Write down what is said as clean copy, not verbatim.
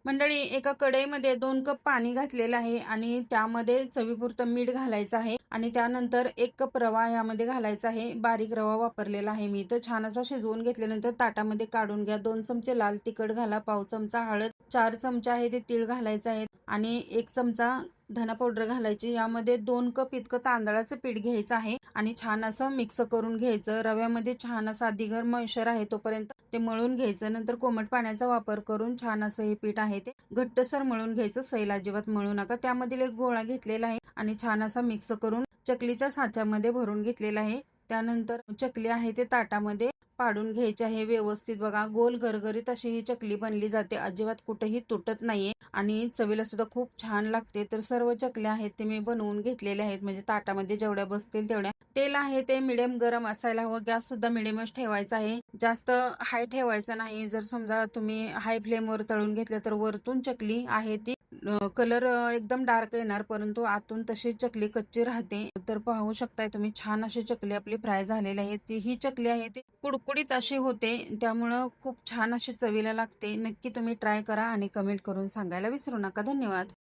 मंडळी, एका कढईमध्ये 2 कप पाणी घातलेलं आहे आणि त्यामध्ये चवीपुरतं मीठ घालायचं आहे आणि त्यानंतर 1 कप रवा यामध्ये घालायचा आहे. बारीक रवा वापरलेला आहे मी. तर छान असा शिजवून घेतल्यानंतर ताटामध्ये काढून घ्या. 2 चमचे लाल तिखट घाला, पाव चमचा हळद, 4 चमचे आहे ते तीळ घालायचे आहेत आणि 1 चमचा धना पावडर घालायची. यामध्ये 2 कप इतकं तांदळाचं पीठ घ्यायचं आहे आणि छान असं मिक्स करून घ्यायचं. रव्यामध्ये छान असा अधिकतर मॉइश्चर आहे तोपर्यंत ते मळून घ्यायचं. नंतर कोमट पाण्याचा वापर करून छान असं हे पीठ आहे ते घट्टसर मळून घ्यायचं. सैल अजिबात मळू नका. त्यामधील एक गोळा घेतलेला आहे आणि छान असा मिक्स करून चकलीच्या साच्यामध्ये भरून घेतलेला आहे. त्यानंतर चकली आहे ते ताटामध्ये पाडून घ्यायची आहे व्यवस्थित. बघा, गोल गरगरीत अशी ही चकली बनली जाते. अजिबात कुठेही तुटत नाहीये आणि चवीला सुद्धा खूप छान लागते. तर सर्व चकल्या आहेत ते मी बनवून घेतलेल्या आहेत, म्हणजे ताटामध्ये जेवढ्या बसतील तेवढ्या. तेल आहे ते मिडियम गरम असायला हवं. गॅस सुद्धा मिडियमच ठेवायचा आहे, जास्त हाय ठेवायचा नाही. जर समजा तुम्ही हाय फ्लेमवर तळून घेतलं तर वरतून चकली आहे ती कलर एकदम डार्क येणार, परंतु आतून तशी चकली कच्ची राहते. तर पाहू शकताय तुम्ही, छान अशी चकली आपली फ्राय झालेली आहे. ती ही चकली आहे ती कुडकुडीत अशी होते, त्यामुळं खूप छान अशी चवीला लागते. नक्की तुम्ही ट्राय करा आणि कमेंट करून सांगायला विसरू नका. धन्यवाद.